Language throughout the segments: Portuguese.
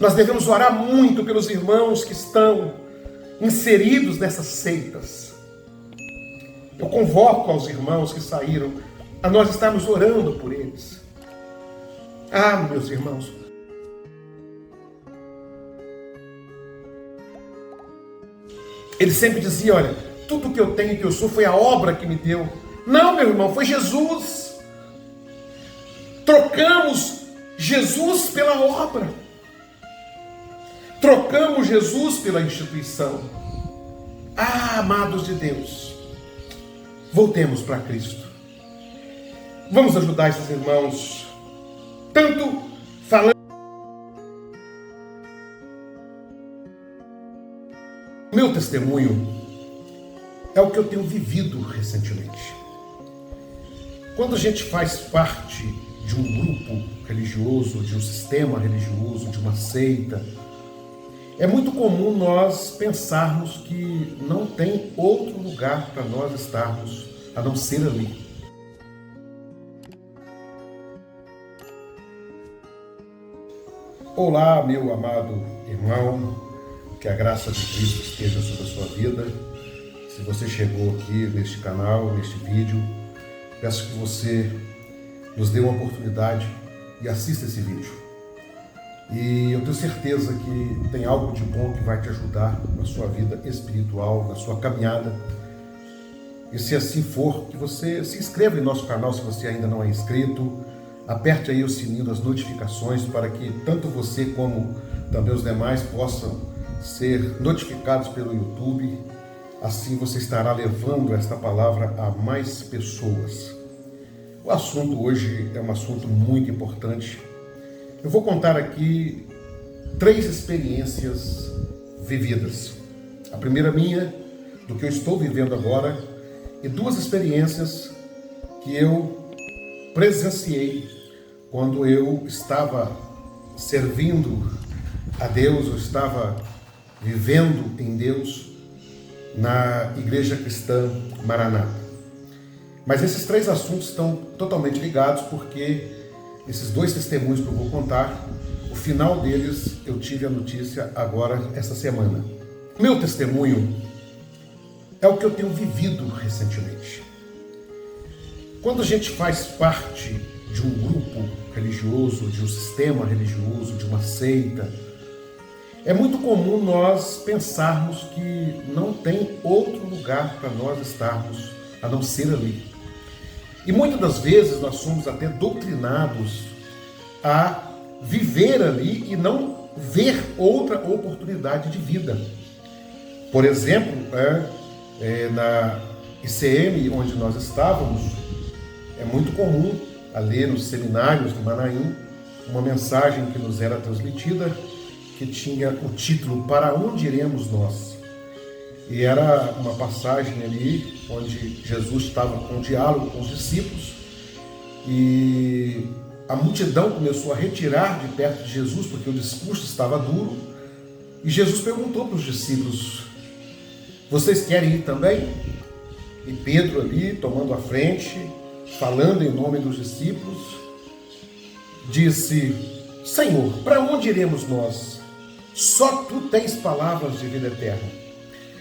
Nós devemos orar muito pelos irmãos que estão inseridos nessas seitas. Eu convoco aos irmãos que saíram a nós estarmos orando por eles. Ah, meus irmãos, ele sempre dizia, olha, tudo que eu tenho e que eu sou foi a obra que me deu. Não, meu irmão, foi Jesus. Trocamos Jesus pela obra. Trocamos Jesus pela instituição. Ah, amados de Deus, voltemos para Cristo. Vamos ajudar esses irmãos, tanto falando. Meu testemunho é o que eu tenho vivido recentemente. Quando a gente faz parte de um grupo religioso, de um sistema religioso, de uma seita, é muito comum nós pensarmos que não tem outro lugar para nós estarmos a não ser ali. Olá, meu amado irmão, que a graça de Cristo esteja sobre a sua vida. Se você chegou aqui neste canal, neste vídeo, peço que você nos dê uma oportunidade e assista esse vídeo. E eu tenho certeza que tem algo de bom que vai te ajudar na sua vida espiritual, na sua caminhada. E se assim for, que você se inscreva em nosso canal se você ainda não é inscrito. Aperte aí o sininho das notificações para que tanto você como também os demais possam ser notificados pelo YouTube. Assim você estará levando esta palavra a mais pessoas. O assunto hoje é um assunto muito importante. Eu vou contar aqui 3 experiências vividas. A primeira minha, do que eu estou vivendo agora, e 2 experiências que eu presenciei quando eu estava servindo a Deus, eu estava vivendo em Deus na Igreja Cristã Maranata. Mas esses 3 assuntos estão totalmente ligados porque esses 2 testemunhos que eu vou contar, o final deles eu tive a notícia agora, essa semana. Meu testemunho é o que eu tenho vivido recentemente. Quando a gente faz parte de um grupo religioso, de um sistema religioso, de uma seita, é muito comum nós pensarmos que não tem outro lugar para nós estarmos a não ser ali. E muitas das vezes nós somos até doutrinados a viver ali e não ver outra oportunidade de vida. Por exemplo, na ICM, onde nós estávamos, é muito comum a ler nos seminários do Manaim uma mensagem que nos era transmitida que tinha o título Para onde iremos nós? E era uma passagem ali onde Jesus estava com um diálogo com os discípulos e a multidão começou a retirar de perto de Jesus porque o discurso estava duro e Jesus perguntou para os discípulos: vocês querem ir também? E Pedro ali tomando a frente, falando em nome dos discípulos, disse: Senhor, para onde iremos nós? Só tu tens palavras de vida eterna.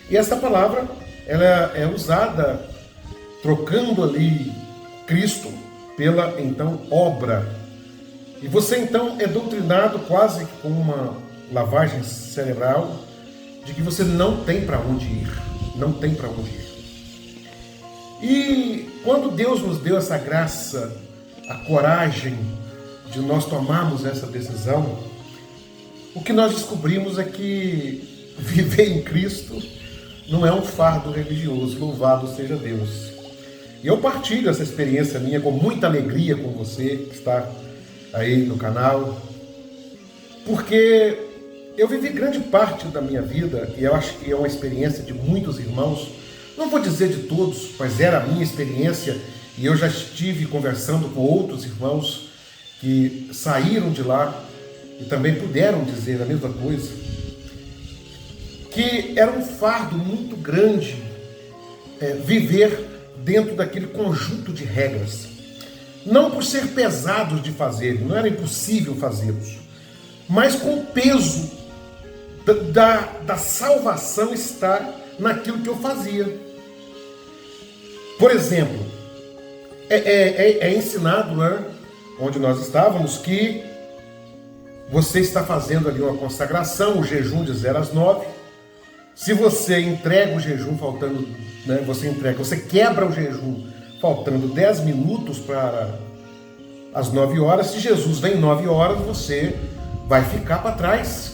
E essa palavra ela é usada trocando ali Cristo pela então obra. E você então é doutrinado quase com uma lavagem cerebral de que você não tem para onde ir, não tem para onde ir. E quando Deus nos deu essa graça, a coragem de nós tomarmos essa decisão, o que nós descobrimos é que viver em Cristo não é um fardo religioso, louvado seja Deus. E eu partilho essa experiência minha com muita alegria com você que está aí no canal, porque eu vivi grande parte da minha vida, e eu acho que é uma experiência de muitos irmãos, não vou dizer de todos, mas era a minha experiência, e eu já estive conversando com outros irmãos que saíram de lá e também puderam dizer a mesma coisa, que era um fardo muito grande viver dentro daquele conjunto de regras. Não por ser pesados de fazer, não era impossível fazê-los, mas com o peso da salvação está naquilo que eu fazia. Por exemplo, é ensinado, né, onde nós estávamos, que você está fazendo ali uma consagração, o jejum de 0 às 9. Se você entrega o jejum faltando, né, você quebra o jejum faltando 10 minutos para as 9 horas, se Jesus vem 9 horas, você vai ficar para trás.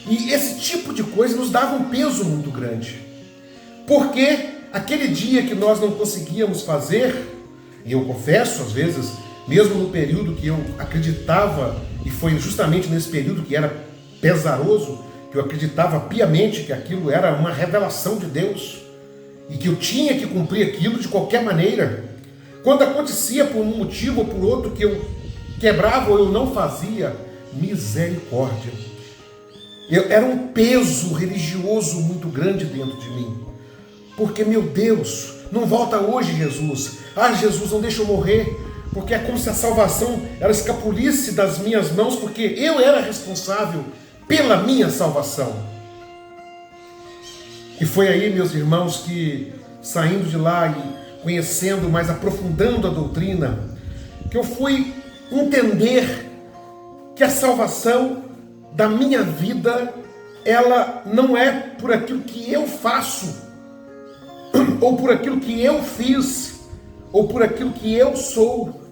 E esse tipo de coisa nos dava um peso muito grande. Porque aquele dia que nós não conseguíamos fazer, e eu confesso, às vezes, mesmo no período que eu acreditava, e foi justamente nesse período que era pesaroso, que eu acreditava piamente que aquilo era uma revelação de Deus, e que eu tinha que cumprir aquilo de qualquer maneira. Quando acontecia por um motivo ou por outro que eu quebrava ou eu não fazia, misericórdia. Era um peso religioso muito grande dentro de mim. Porque, meu Deus, não volta hoje, Jesus. Ah, Jesus, não deixa eu morrer. Porque é como se a salvação ela escapulisse das minhas mãos, porque eu era responsável pela minha salvação. E foi aí, meus irmãos, que saindo de lá e conhecendo, mais aprofundando a doutrina, que eu fui entender que a salvação da minha vida, ela não é por aquilo que eu faço, ou por aquilo que eu fiz, ou por aquilo que eu sou.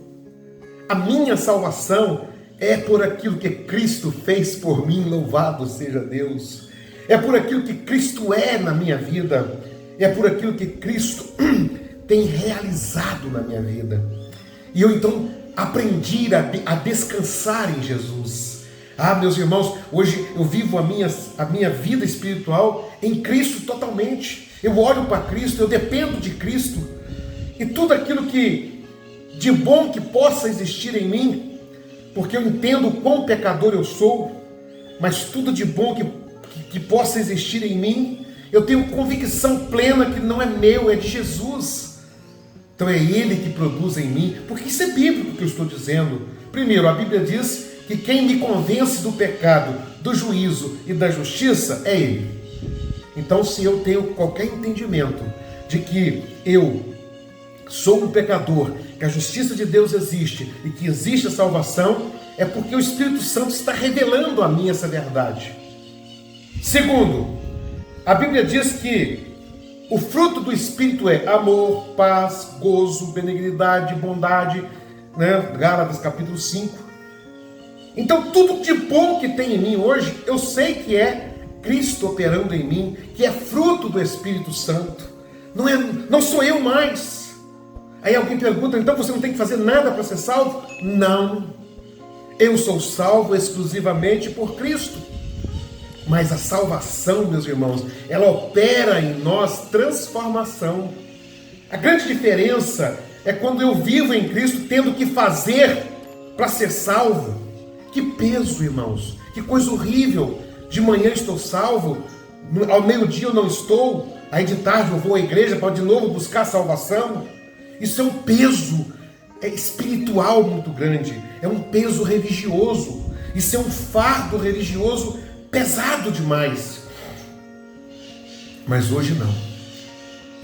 A minha salvação é por aquilo que Cristo fez por mim, louvado seja Deus. É por aquilo que Cristo é na minha vida, é por aquilo que Cristo tem realizado na minha vida. E eu então aprendi a descansar em Jesus. Ah, meus irmãos, hoje eu vivo a minha vida espiritual em Cristo totalmente. Eu olho para Cristo, eu dependo de Cristo. E tudo aquilo que de bom que possa existir em mim, porque eu entendo o quão pecador eu sou, mas tudo de bom que possa existir em mim, eu tenho convicção plena que não é meu, é de Jesus. Então é Ele que produz em mim, porque isso é bíblico que eu estou dizendo. Primeiro, a Bíblia diz que quem me convence do pecado, do juízo e da justiça é Ele. Então, se eu tenho qualquer entendimento de que eu sou um pecador, que a justiça de Deus existe e que existe a salvação, é porque o Espírito Santo está revelando a mim essa verdade. Segundo, a Bíblia diz que o fruto do Espírito é amor, paz, gozo, benignidade, bondade, né? Gálatas capítulo 5. Então tudo de bom que tem em mim hoje, eu sei que é Cristo operando em mim, que é fruto do Espírito Santo. Não sou eu mais. Aí alguém pergunta, então você não tem que fazer nada para ser salvo? Não. Eu sou salvo exclusivamente por Cristo. Mas a salvação, meus irmãos, ela opera em nós transformação. A grande diferença é quando eu vivo em Cristo tendo que fazer para ser salvo. Que peso, irmãos, que coisa horrível. De manhã estou salvo, ao meio-dia eu não estou, aí de tarde eu vou à igreja para de novo buscar salvação. Isso é um peso espiritual muito grande, é um peso religioso, isso é um fardo religioso pesado demais. Mas hoje não.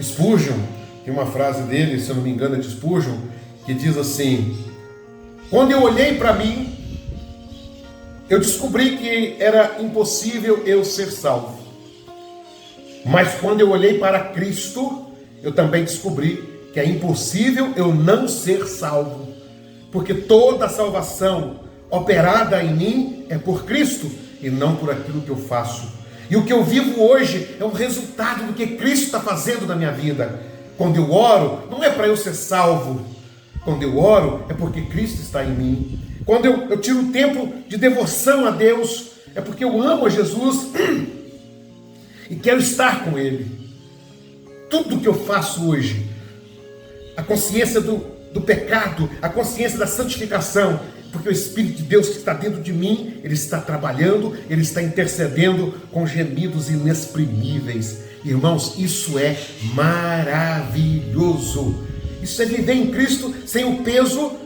Spurgeon, tem uma frase dele, se eu não me engano é de Spurgeon, que diz assim: quando eu olhei para mim, eu descobri que era impossível eu ser salvo. Mas quando eu olhei para Cristo, eu também descobri que é impossível eu não ser salvo. Porque toda a salvação operada em mim é por Cristo e não por aquilo que eu faço. E o que eu vivo hoje é o resultado do que Cristo está fazendo na minha vida. Quando eu oro, não é para eu ser salvo. Quando eu oro, é porque Cristo está em mim. Quando eu tiro um tempo de devoção a Deus, é porque eu amo a Jesus e quero estar com Ele. Tudo que eu faço hoje, a consciência do pecado, a consciência da santificação, porque o Espírito de Deus que está dentro de mim, Ele está trabalhando, Ele está intercedendo com gemidos inexprimíveis. Irmãos, isso é maravilhoso. Isso é viver em Cristo sem o peso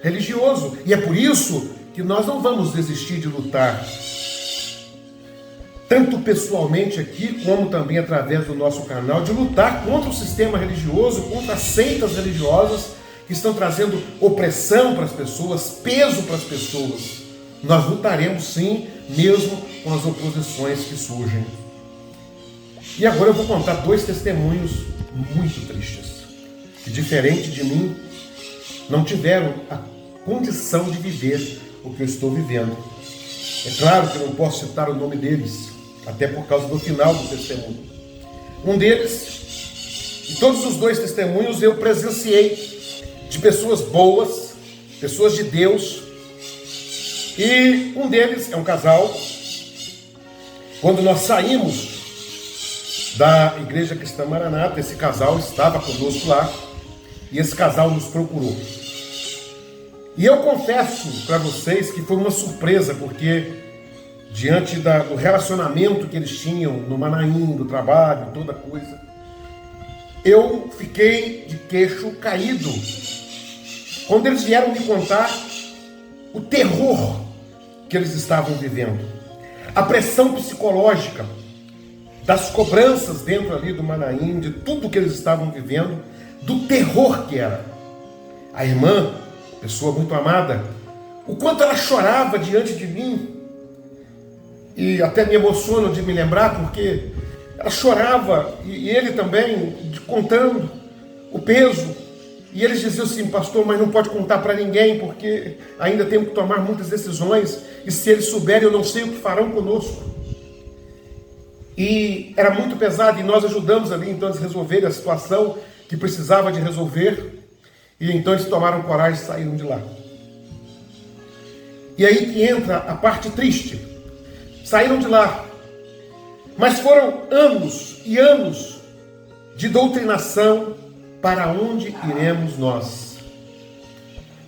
religioso. E é por isso que nós não vamos desistir de lutar, tanto pessoalmente aqui, como também através do nosso canal, de lutar contra o sistema religioso, contra as seitas religiosas que estão trazendo opressão para as pessoas, peso para as pessoas. Nós lutaremos sim, mesmo com as oposições que surgem. E agora eu vou contar 2 testemunhos muito tristes, que diferente de mim, não tiveram a condição de viver o que eu estou vivendo. É claro que eu não posso citar o nome deles, até por causa do final do testemunho. Um deles, e todos os 2 testemunhos eu presenciei, de pessoas boas, pessoas de Deus, e um deles é um casal. Quando nós saímos da Igreja Cristã Maranata, esse casal estava conosco lá, e esse casal nos procurou. E eu confesso para vocês que foi uma surpresa, porque diante do relacionamento que eles tinham no Manaim, do trabalho, toda coisa, eu fiquei de queixo caído quando eles vieram me contar o terror que eles estavam vivendo, a pressão psicológica das cobranças dentro ali do Manaim, de tudo que eles estavam vivendo, do terror que era. A irmã, pessoa muito amada, o quanto ela chorava diante de mim, e até me emociono de me lembrar, porque ela chorava, e ele também, contando o peso, e eles diziam assim: pastor, mas não pode contar para ninguém, porque ainda temos que tomar muitas decisões, e se eles souberem, eu não sei o que farão conosco. E era muito pesado, e nós ajudamos ali, então, eles resolverem a situação que precisava de resolver, e então eles tomaram coragem e saíram de lá. E aí que entra a parte triste. Saíram de lá, mas foram anos e anos de doutrinação. Para onde iremos nós?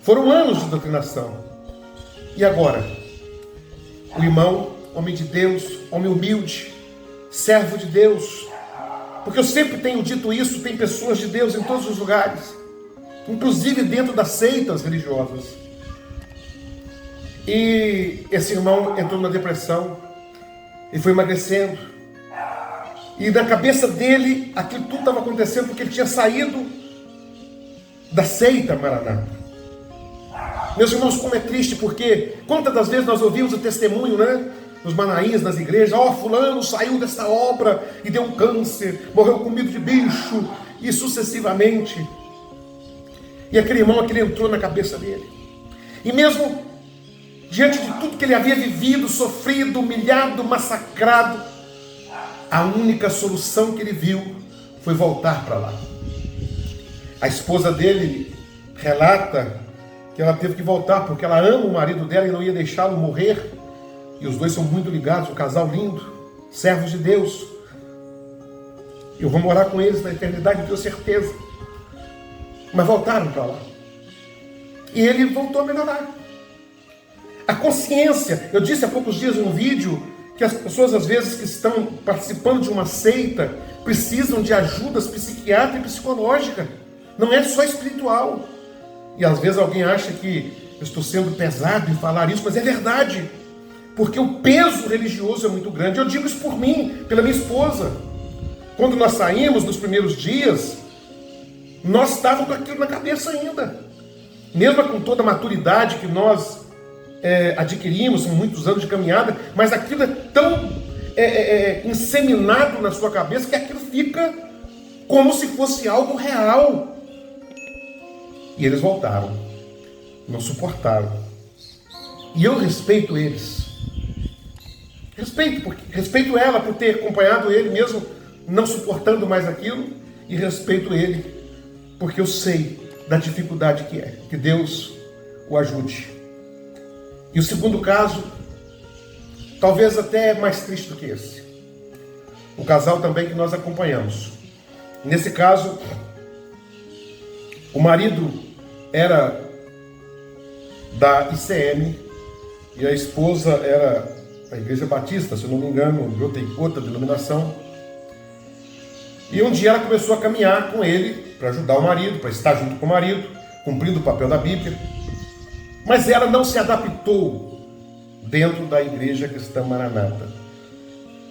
Foram anos de doutrinação. E agora? O irmão, homem de Deus, homem humilde, servo de Deus, porque eu sempre tenho dito isso, tem pessoas de Deus em todos os lugares, inclusive dentro das seitas religiosas. E esse irmão entrou na depressão, e foi emagrecendo, e na cabeça dele aquilo tudo estava acontecendo porque ele tinha saído da seita Maranata. Meus irmãos, como é triste, porque quantas das vezes nós ouvimos o testemunho, né, nos Manaíns, nas igrejas: ó, fulano saiu dessa obra e deu um câncer, morreu comido de bicho, e sucessivamente. E aquele irmão, aquele entrou na cabeça dele, e mesmo diante de tudo que ele havia vivido, sofrido, humilhado, massacrado, a única solução que ele viu foi voltar para lá. A esposa dele relata que ela teve que voltar porque ela ama o marido dela e não ia deixá-lo morrer. E os dois são muito ligados, um casal lindo, servos de Deus. Eu vou morar com eles na eternidade, tenho certeza. Mas voltaram para lá. E ele voltou a melhorar. A consciência, eu disse há poucos dias num vídeo, que as pessoas às vezes que estão participando de uma seita precisam de ajudas psiquiátrica e psicológica, não é só espiritual. E às vezes alguém acha que eu estou sendo pesado em falar isso, mas é verdade, porque o peso religioso é muito grande. Eu digo isso por mim, pela minha esposa. Quando nós saímos nos primeiros dias, nós estávamos com aquilo na cabeça ainda, mesmo com toda a maturidade que nós adquirimos, são muitos anos de caminhada, mas aquilo é tão inseminado na sua cabeça que aquilo fica como se fosse algo real. E eles voltaram, não suportaram. E eu respeito eles, respeito ela por ter acompanhado ele mesmo não suportando mais aquilo, e respeito ele porque eu sei da dificuldade que é. Que Deus o ajude. E o segundo caso, talvez até mais triste do que esse, o casal também que nós acompanhamos. Nesse caso, o marido era da ICM e a esposa era da Igreja Batista, se eu não me engano, de outra denominação. E um dia ela começou a caminhar com ele para ajudar o marido, para estar junto com o marido, cumprindo o papel da Bíblia. Mas ela não se adaptou dentro da igreja cristã Maranata.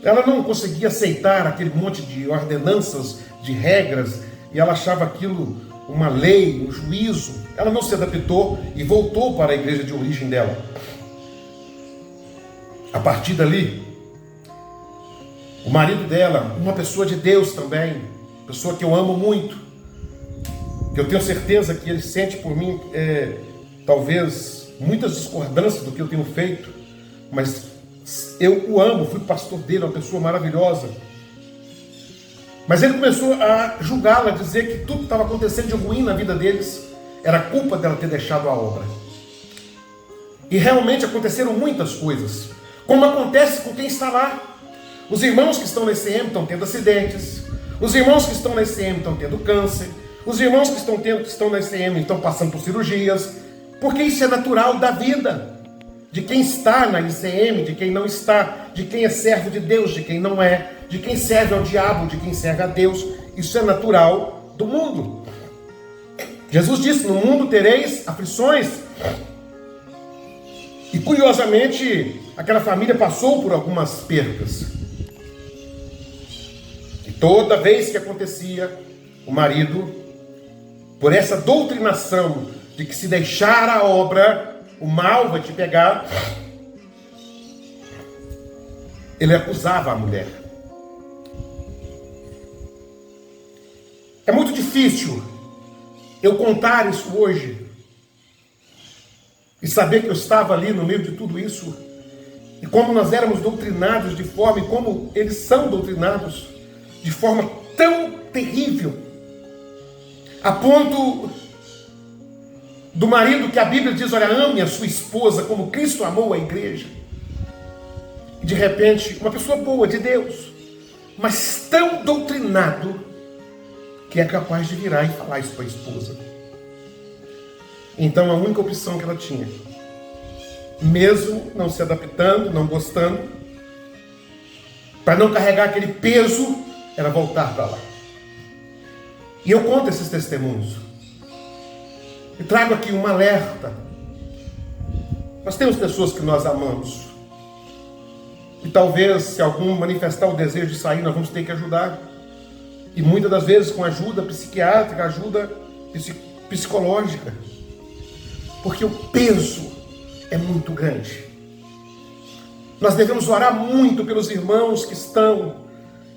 Ela não conseguia aceitar aquele monte de ordenanças, de regras, e ela achava aquilo uma lei, um juízo. Ela não se adaptou e voltou para a igreja de origem dela. A partir dali, o marido dela, uma pessoa de Deus também, pessoa que eu amo muito, que eu tenho certeza que ele sente por mim, talvez, muitas discordâncias do que eu tenho feito, mas eu o amo, fui pastor dele, uma pessoa maravilhosa. Mas ele começou a julgá-la, a dizer que tudo que estava acontecendo de ruim na vida deles era culpa dela ter deixado a obra. E realmente aconteceram muitas coisas, como acontece com quem está lá. Os irmãos que estão na ECM estão tendo acidentes, os irmãos que estão na ECM estão tendo câncer, os irmãos que estão na ECM estão passando por cirurgias, porque isso é natural da vida, de quem está na ICM, de quem não está, de quem é servo de Deus, de quem não é, de quem serve ao diabo, de quem serve a Deus. Isso é natural do mundo. Jesus disse: no mundo tereis aflições. E curiosamente, aquela família passou por algumas percas. E toda vez que acontecia, o marido, por essa doutrinação de que se deixar a obra, o mal vai te pegar, ele acusava a mulher. É muito difícil eu contar isso hoje e saber que eu estava ali no meio de tudo isso, e como nós éramos doutrinados de forma, e como eles são doutrinados de forma tão terrível, a ponto do marido que a Bíblia diz: olha, ame a sua esposa como Cristo amou a igreja. E de repente, uma pessoa boa de Deus, mas tão doutrinado, que é capaz de virar e falar isso para a esposa. Então a única opção que ela tinha, mesmo não se adaptando, não gostando, para não carregar aquele peso, era voltar para lá. E eu conto esses testemunhos. E trago aqui um alerta. Nós temos pessoas que nós amamos. E talvez, se algum manifestar o desejo de sair, nós vamos ter que ajudar. E muitas das vezes com ajuda psiquiátrica, ajuda psicológica. Porque o peso é muito grande. Nós devemos orar muito pelos irmãos que estão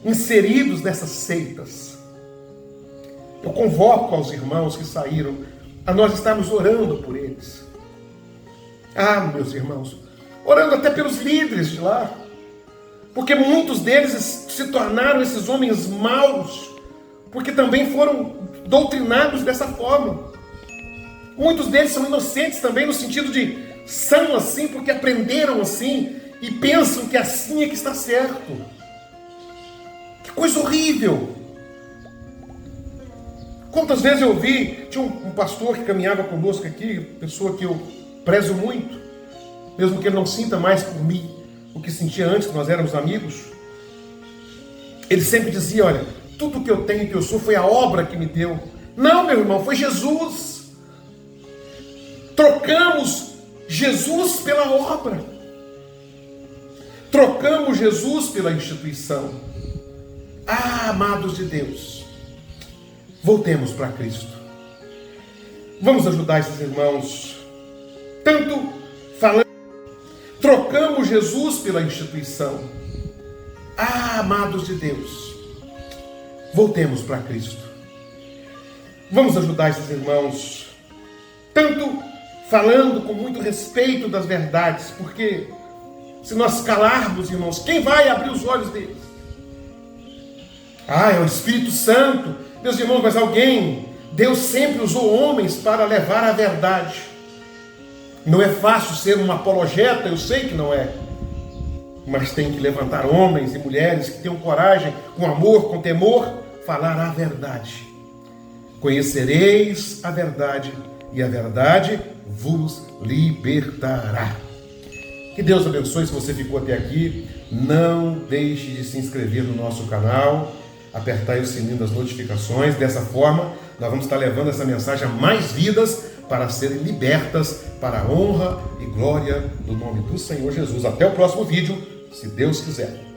inseridos nessas seitas. Eu convoco aos irmãos que saíram a nós estarmos orando por eles. Ah, meus irmãos, orando até pelos líderes de lá, porque muitos deles se tornaram esses homens maus, porque também foram doutrinados dessa forma. Muitos deles são inocentes também, no sentido de são assim porque aprenderam assim e pensam que assim é que está certo. Que coisa horrível! Quantas vezes eu vi, tinha um pastor que caminhava conosco aqui, pessoa que eu prezo muito, mesmo que ele não sinta mais por mim o que sentia antes, que nós éramos amigos. Ele sempre dizia: olha, tudo que eu tenho e que eu sou foi a obra que me deu. Não, meu irmão, foi Jesus. Trocamos Jesus pela obra. Trocamos Jesus pela instituição. Ah, amados de Deus, voltemos para Cristo. Vamos ajudar esses irmãos. Tanto falando, trocamos Jesus pela instituição. Ah, amados de Deus, voltemos para Cristo. Vamos ajudar esses irmãos. Tanto falando com muito respeito das verdades, porque se nós calarmos, irmãos, quem vai abrir os olhos deles? Ah, é o Espírito Santo. Meus irmãos, mas Deus sempre usou homens para levar a verdade. Não é fácil ser um apologeta, eu sei que não é. Mas tem que levantar homens e mulheres que tenham coragem, com amor, com temor, falar a verdade. Conhecereis a verdade, e a verdade vos libertará. Que Deus abençoe. Se você ficou até aqui, não deixe de se inscrever no nosso canal, apertar o sininho das notificações. Dessa forma, nós vamos estar levando essa mensagem a mais vidas, para serem libertas para a honra e glória do nome do Senhor Jesus. Até o próximo vídeo, se Deus quiser.